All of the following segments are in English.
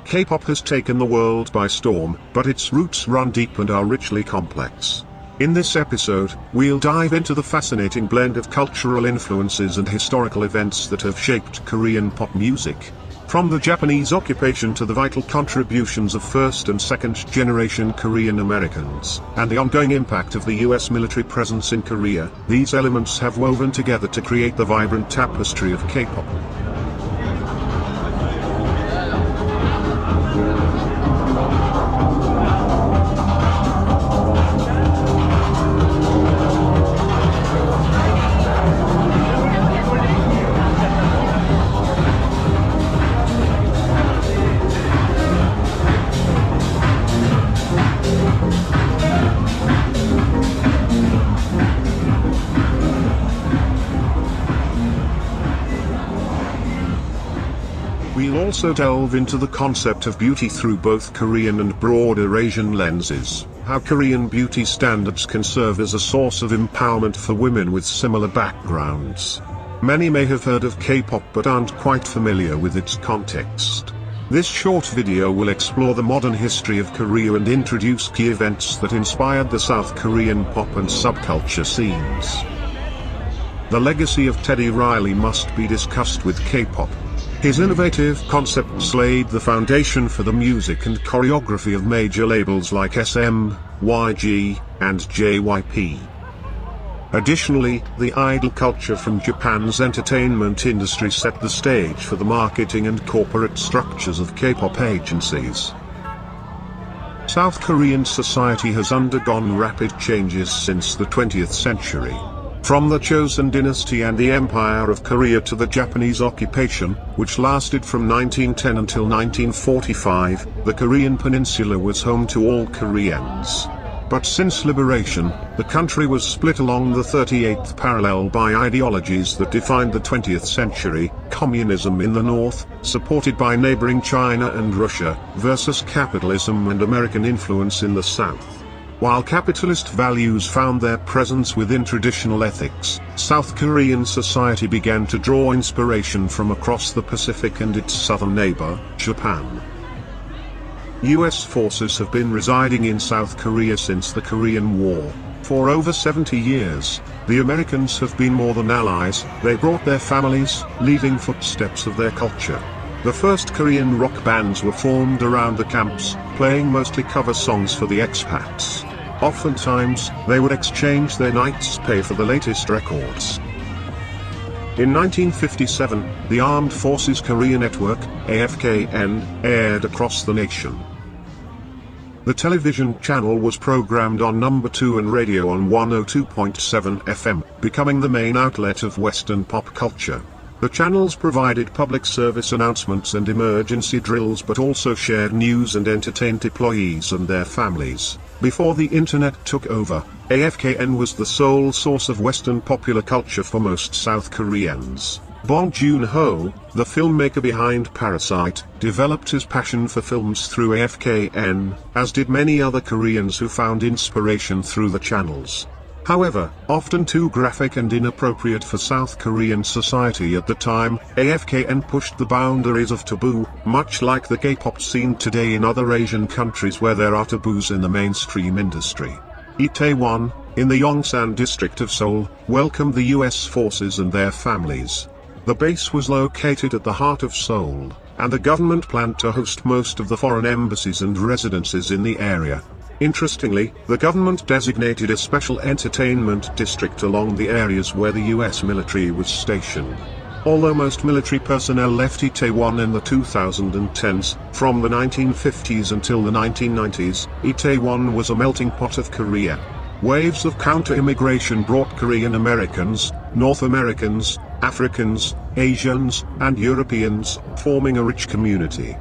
K-pop has taken the world by storm, but its roots run deep and are richly complex. In this episode, we'll dive into the fascinating blend of cultural influences and historical events that have shaped Korean pop music. From the Japanese occupation to the vital contributions of first and second generation Korean Americans, and the ongoing impact of the US military presence in Korea, these elements have woven together to create the vibrant tapestry of K-pop. We'll also delve into the concept of beauty through both Korean and broader Asian lenses, how Korean beauty standards can serve as a source of empowerment for women with similar backgrounds. Many may have heard of K-pop but aren't quite familiar with its context. This short video will explore the modern history of Korea and introduce key events that inspired the South Korean pop and subculture scenes. The legacy of Teddy Riley must be discussed with K-pop. His innovative concepts laid the foundation for the music and choreography of major labels like SM, YG, and JYP. Additionally, the idol culture from Japan's entertainment industry set the stage for the marketing and corporate structures of K-pop agencies. South Korean society has undergone rapid changes since the 20th century. From the Chosun dynasty and the Empire of Korea to the Japanese occupation, which lasted from 1910 until 1945, the Korean peninsula was home to all Koreans. But since liberation, the country was split along the 38th parallel by ideologies that defined the 20th century: communism in the north, supported by neighboring China and Russia, versus capitalism and American influence in the south. While capitalist values found their presence within traditional ethics, South Korean society began to draw inspiration from across the Pacific and its southern neighbor, Japan. US forces have been residing in South Korea since the Korean War. For over 70 years, the Americans have been more than allies. They brought their families, leaving footsteps of their culture. The first Korean rock bands were formed around the camps, playing mostly cover songs for the expats. Oftentimes, they would exchange their night's pay for the latest records. In 1957, the Armed Forces Korea Network, AFKN, aired across the nation. The television channel was programmed on number 2 and radio on 102.7 FM, becoming the main outlet of Western pop culture. The channels provided public service announcements and emergency drills but also shared news and entertained employees and their families. Before the internet took over, AFKN was the sole source of Western popular culture for most South Koreans. Bong Joon-ho, the filmmaker behind Parasite, developed his passion for films through AFKN, as did many other Koreans who found inspiration through the channels. However, often too graphic and inappropriate for South Korean society at the time, AFKN pushed the boundaries of taboo, much like the K-pop scene today in other Asian countries where there are taboos in the mainstream industry. Itaewon, in the Yongsan district of Seoul, welcomed the US forces and their families. The base was located at the heart of Seoul, and the government planned to host most of the foreign embassies and residences in the area. Interestingly, the government designated a special entertainment district along the areas where the US military was stationed. Although most military personnel left Itaewon in the 2010s, from the 1950s until the 1990s, Itaewon was a melting pot of Korea. Waves of counter-immigration brought Korean Americans, North Americans, Africans, Asians, and Europeans, forming a rich community.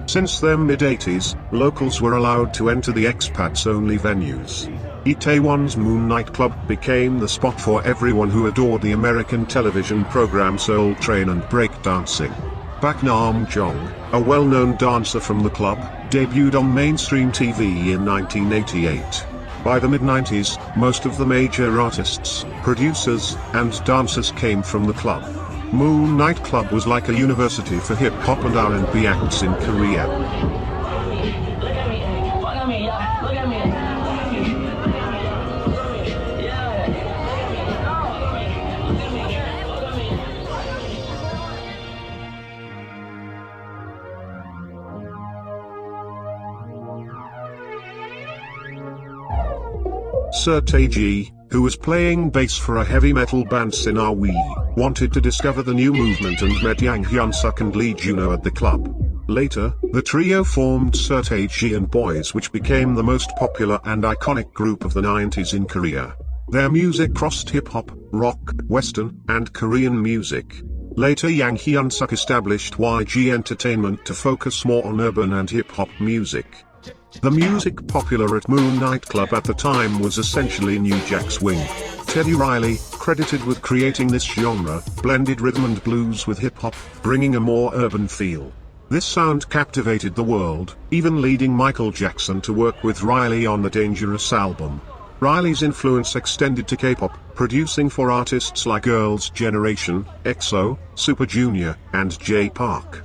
Since the mid-80s, locals were allowed to enter the expats-only venues. Itaewon's Moon nightclub became the spot for everyone who adored the American television program Soul Train and breakdancing. Pak Nam-jong, a well-known dancer from the club, debuted on mainstream TV in 1988. By the mid-90s, most of the major artists, producers, and dancers came from the club. Moon nightclub was like a university for hip-hop and R&B acts in Korea. Sir Tae-ji, who was playing bass for a heavy metal band Sinawi, wanted to discover the new movement and met Yang Hyun-suk and Lee Juno at the club. Later, the trio formed Sir Tae-ji and Boys, which became the most popular and iconic group of the 90s in Korea. Their music crossed hip-hop, rock, western, and Korean music. Later Yang Hyun-suk established YG Entertainment to focus more on urban and hip-hop music. The music popular at Moon nightclub at the time was essentially New Jack Swing. Teddy Riley, credited with creating this genre, blended rhythm and blues with hip-hop, bringing a more urban feel. This sound captivated the world, even leading Michael Jackson to work with Riley on the Dangerous album. Riley's influence extended to K-pop, producing for artists like Girls' Generation, EXO, Super Junior, and J-Park.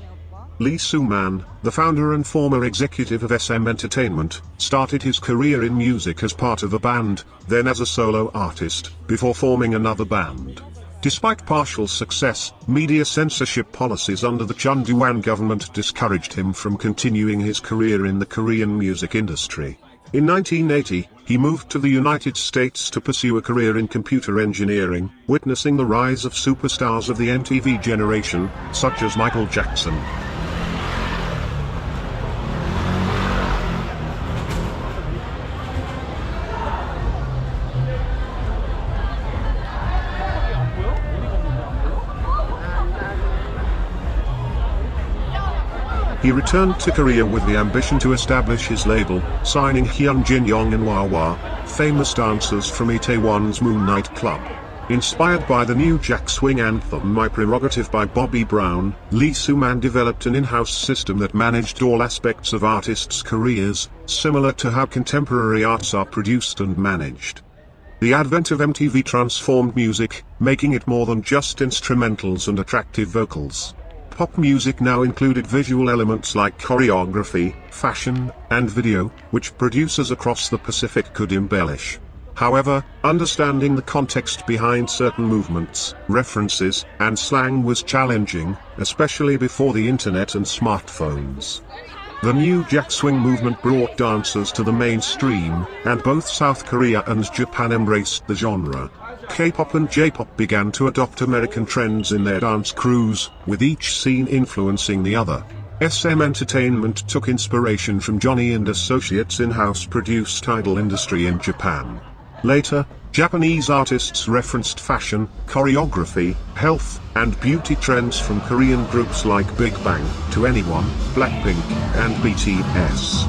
Lee Soo-man, the founder and former executive of SM Entertainment, started his career in music as part of a band, then as a solo artist, before forming another band. Despite partial success, media censorship policies under the Chun Doo-hwan government discouraged him from continuing his career in the Korean music industry. In 1980, he moved to the United States to pursue a career in computer engineering, witnessing the rise of superstars of the MTV generation, such as Michael Jackson. He returned to Korea with the ambition to establish his label, signing Hyun Jin-young and Wawa, famous dancers from Itaewon's Moon nightclub. Inspired by the New Jack Swing anthem My Prerogative by Bobby Brown, Lee Soo-man developed an in-house system that managed all aspects of artists' careers, similar to how contemporary arts are produced and managed. The advent of MTV transformed music, making it more than just instrumentals and attractive vocals. Pop music now included visual elements like choreography, fashion, and video, which producers across the Pacific could embellish. However, understanding the context behind certain movements, references, and slang was challenging, especially before the internet and smartphones. The New Jack Swing movement brought dancers to the mainstream, and both South Korea and Japan embraced the genre. K-pop and J-pop began to adopt American trends in their dance crews, with each scene influencing the other. SM Entertainment took inspiration from Johnny and Associates' in-house produced idol industry in Japan. Later, Japanese artists referenced fashion, choreography, health, and beauty trends from Korean groups like Big Bang, to Anyone, Blackpink, and BTS.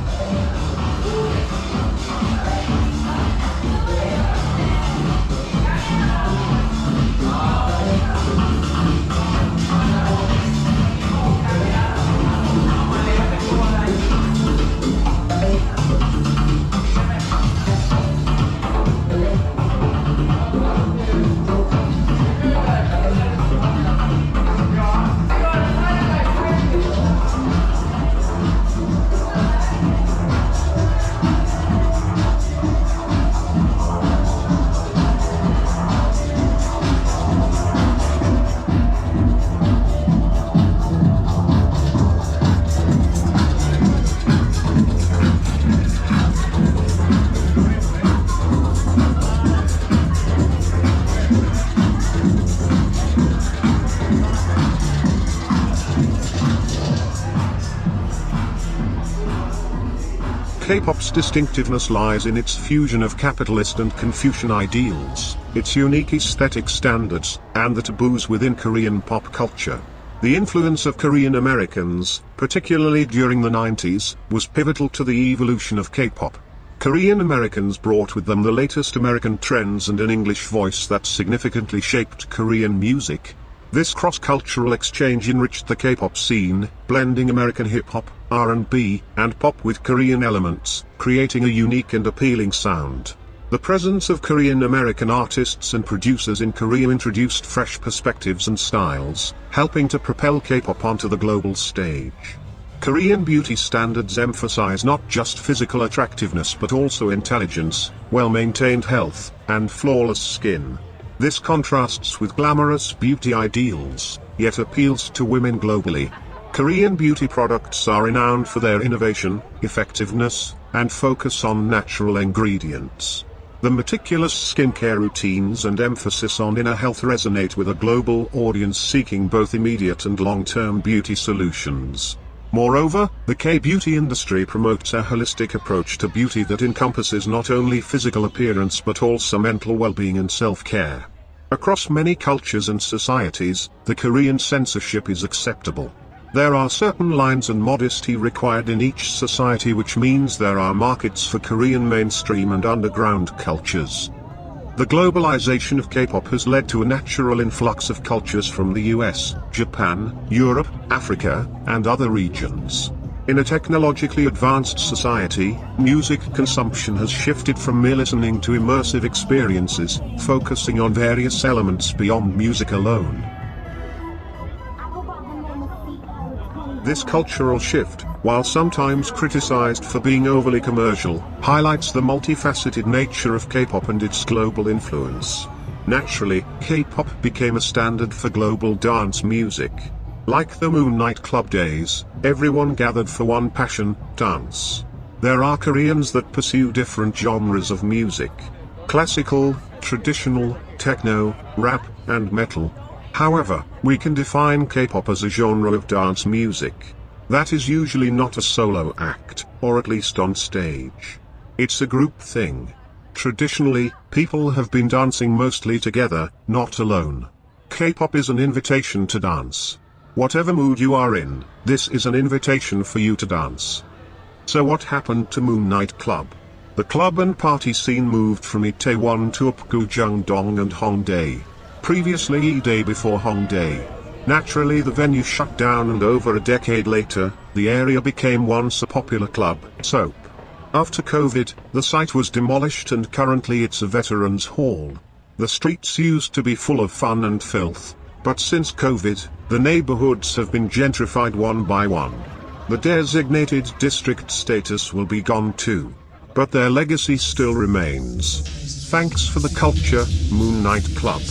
K-pop's distinctiveness lies in its fusion of capitalist and Confucian ideals, its unique aesthetic standards, and the taboos within Korean pop culture. The influence of Korean Americans, particularly during the 90s, was pivotal to the evolution of K-pop. Korean Americans brought with them the latest American trends and an English voice that significantly shaped Korean music. This cross-cultural exchange enriched the K-pop scene, blending American hip-hop, R&B, and pop with Korean elements, creating a unique and appealing sound. The presence of Korean American artists and producers in Korea introduced fresh perspectives and styles, helping to propel K-pop onto the global stage. Korean beauty standards emphasize not just physical attractiveness but also intelligence, well-maintained health, and flawless skin. This contrasts with glamorous beauty ideals, yet appeals to women globally. Korean beauty products are renowned for their innovation, effectiveness, and focus on natural ingredients. The meticulous skincare routines and emphasis on inner health resonate with a global audience seeking both immediate and long-term beauty solutions. Moreover, the K-beauty industry promotes a holistic approach to beauty that encompasses not only physical appearance but also mental well-being and self-care. Across many cultures and societies, the Korean censorship is acceptable. There are certain lines and modesty required in each society, which means there are markets for Korean mainstream and underground cultures. The globalization of K-pop has led to a natural influx of cultures from the US, Japan, Europe, Africa, and other regions. In a technologically advanced society, music consumption has shifted from mere listening to immersive experiences, focusing on various elements beyond music alone. This cultural shift, while sometimes criticized for being overly commercial, highlights the multifaceted nature of K-pop and its global influence. Naturally, K-pop became a standard for global dance music. Like the Moon Night Club days, everyone gathered for one passion, dance. There are Koreans that pursue different genres of music: classical, traditional, techno, rap, and metal. However, we can define K-pop as a genre of dance music. That is usually not a solo act, or at least on stage. It's a group thing. Traditionally, people have been dancing mostly together, not alone. K-pop is an invitation to dance. Whatever mood you are in, this is an invitation for you to dance. So what happened to Moon Night Club? The club and party scene moved from Itaewon to Bogwang-dong and Hongdae. Previously Itaewon before Hongdae. Naturally the venue shut down, and over a decade later, the area became once a popular club, Seoul. After COVID, the site was demolished and currently it's a veterans hall. The streets used to be full of fun and filth, but since COVID, the neighborhoods have been gentrified one by one. The designated district status will be gone too. But their legacy still remains. Thanks for the culture, Moon Night Club.